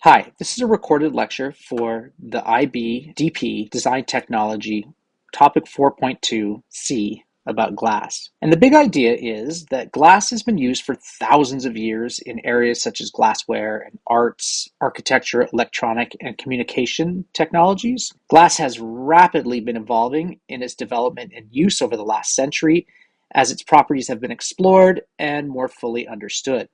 Hi, this is a recorded lecture for the IB-DP Design Technology Topic 4.2C about glass. And the big idea is that glass has been used for thousands of years in areas such as glassware and arts, architecture, electronic, and communication technologies. Glass has rapidly been evolving in its development and use over the last century as its properties have been explored and more fully understood.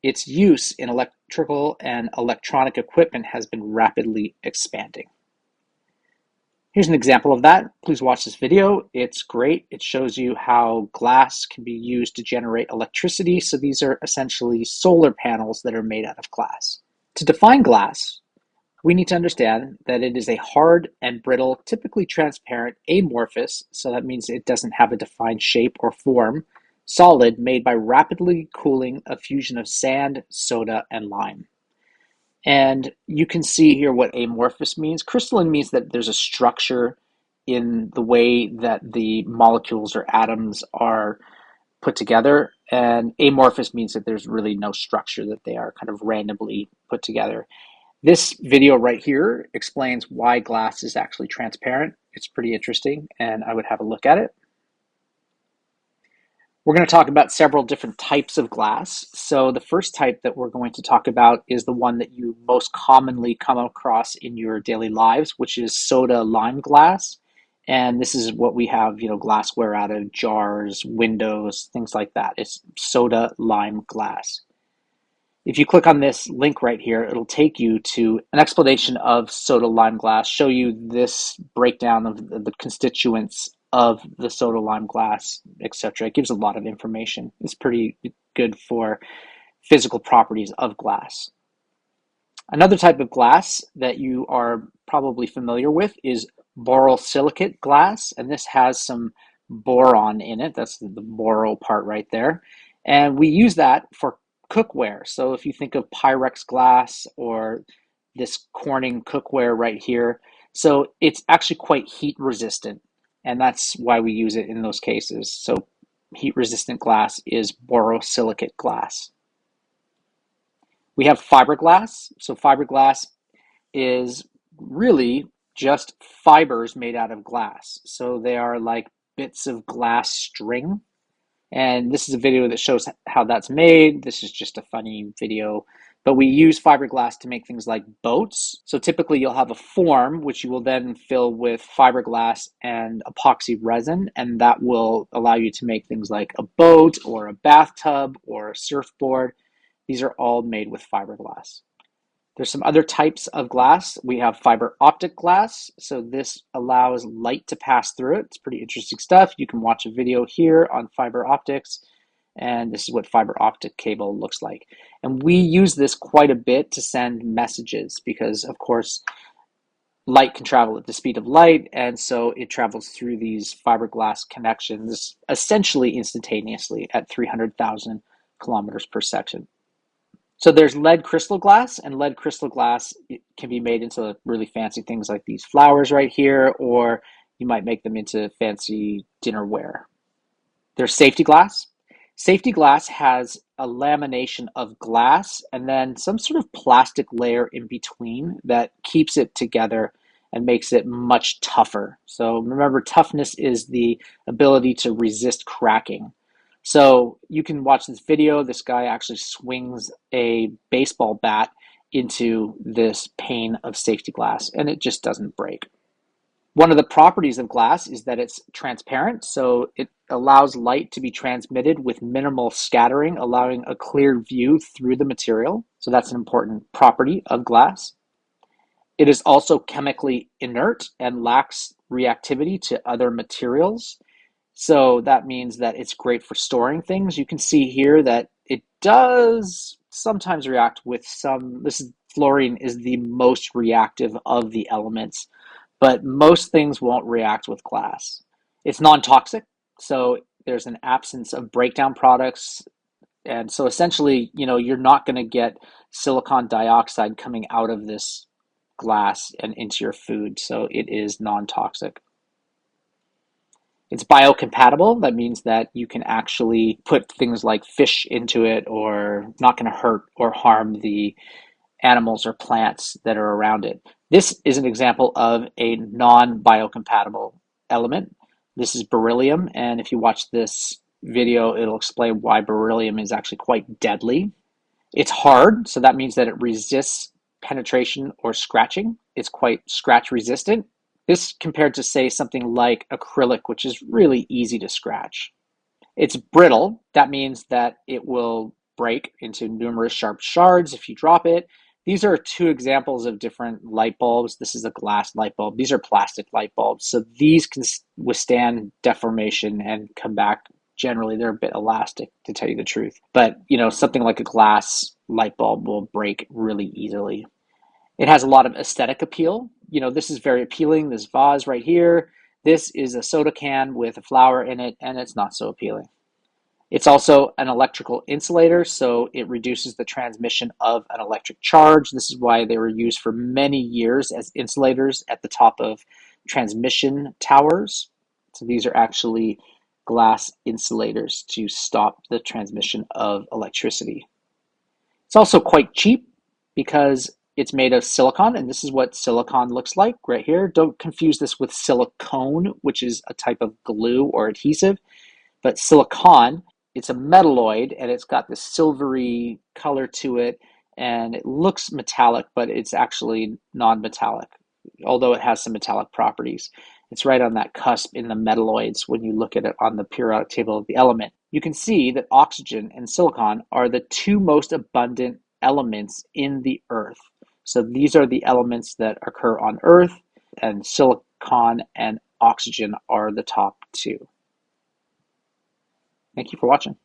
Its use in electrical and electronic equipment has been rapidly expanding. Here's an example of that. Please watch this video. It's great. It shows you how glass can be used to generate electricity. So these are essentially solar panels that are made out of glass. To define glass, we need to understand that it is a hard and brittle, typically transparent, amorphous, so that means it doesn't have a defined shape or form, solid made by rapidly cooling a fusion of sand, soda, and lime. And you can see here what amorphous means. Crystalline means that there's a structure in the way that the molecules or atoms are put together, and amorphous means that there's really no structure, that they are kind of randomly put together. This video right here explains why glass is actually transparent. It's pretty interesting, and I would have a look at it. We're going to talk about several different types of glass. So the first type that we're going to talk about is the one that you most commonly come across in your daily lives, which is soda lime glass. And this is what we have, glassware out of, jars, windows, things like that. It's soda lime glass. If you click on this link right here, it'll take you to an explanation of soda lime glass, show you this breakdown of the constituents of the soda lime glass, etc. It gives a lot of information. It's pretty good for physical properties of glass. Another type of glass that you are probably familiar with is borosilicate glass, and this has some boron in it. That's the boro part right there. And we use that for cookware. So if you think of Pyrex glass or this Corning cookware right here, so it's actually quite heat resistant, and that's why we use it in those cases. So heat resistant glass is borosilicate glass. We have fiberglass. So fiberglass is really just fibers made out of glass. So they are like bits of glass string. And this is a video that shows how that's made. This is just a funny video. But we use fiberglass to make things like boats. So typically you'll have a form, which you will then fill with fiberglass and epoxy resin, and that will allow you to make things like a boat or a bathtub or a surfboard. These are all made with fiberglass. There's some other types of glass. We have fiber optic glass. So this allows light to pass through it. It's pretty interesting stuff. You can watch a video here on fiber optics, and this is what fiber optic cable looks like. And we use this quite a bit to send messages because, of course, light can travel at the speed of light, and so it travels through these fiberglass connections essentially instantaneously at 300,000 kilometers per second. So there's lead crystal glass, and lead crystal glass can be made into really fancy things like these flowers right here, or you might make them into fancy dinnerware. There's safety glass. Safety glass has a lamination of glass and then some sort of plastic layer in between that keeps it together and makes it much tougher. So remember, toughness is the ability to resist cracking. So you can watch this video. This guy actually swings a baseball bat into this pane of safety glass, and it just doesn't break. One of the properties of glass is that it's transparent, so it allows light to be transmitted with minimal scattering, allowing a clear view through the material. So that's an important property of glass. It is also chemically inert and lacks reactivity to other materials. So that means that it's great for storing things. You can see here that it does sometimes react with some, fluorine is the most reactive of the elements, but most things won't react with glass. It's non-toxic, so there's an absence of breakdown products. And so essentially, you're not going to get silicon dioxide coming out of this glass and into your food. So it is non-toxic. It's biocompatible. That means that you can actually put things like fish into it, or not going to hurt or harm the animals or plants that are around it. This is an example of a non-biocompatible element. This is beryllium, and if you watch this video, it'll explain why beryllium is actually quite deadly. It's hard, so that means that it resists penetration or scratching. It's quite scratch resistant. This compared to, say, something like acrylic, which is really easy to scratch. It's brittle. That means that it will break into numerous sharp shards if you drop it. These are two examples of different light bulbs. This is a glass light bulb. These are plastic light bulbs. So these can withstand deformation and come back. Generally, they're a bit elastic, to tell you the truth. But, something like a glass light bulb will break really easily. It has a lot of aesthetic appeal. This is very appealing. This vase right here. This is a soda can with a flower in it, and it's not so appealing. It's also an electrical insulator, so it reduces the transmission of an electric charge. This is why they were used for many years as insulators at the top of transmission towers. So these are actually glass insulators to stop the transmission of electricity. It's also quite cheap because it's made of silicon, and this is what silicon looks like right here. Don't confuse this with silicone, which is a type of glue or adhesive, but silicon, it's a metalloid, and it's got this silvery color to it, and it looks metallic, but it's actually non-metallic, although it has some metallic properties. It's right on that cusp in the metalloids when you look at it on the periodic table of the element. You can see that oxygen and silicon are the two most abundant elements in the earth. So these are the elements that occur on Earth, and silicon and oxygen are the top two. Thank you for watching.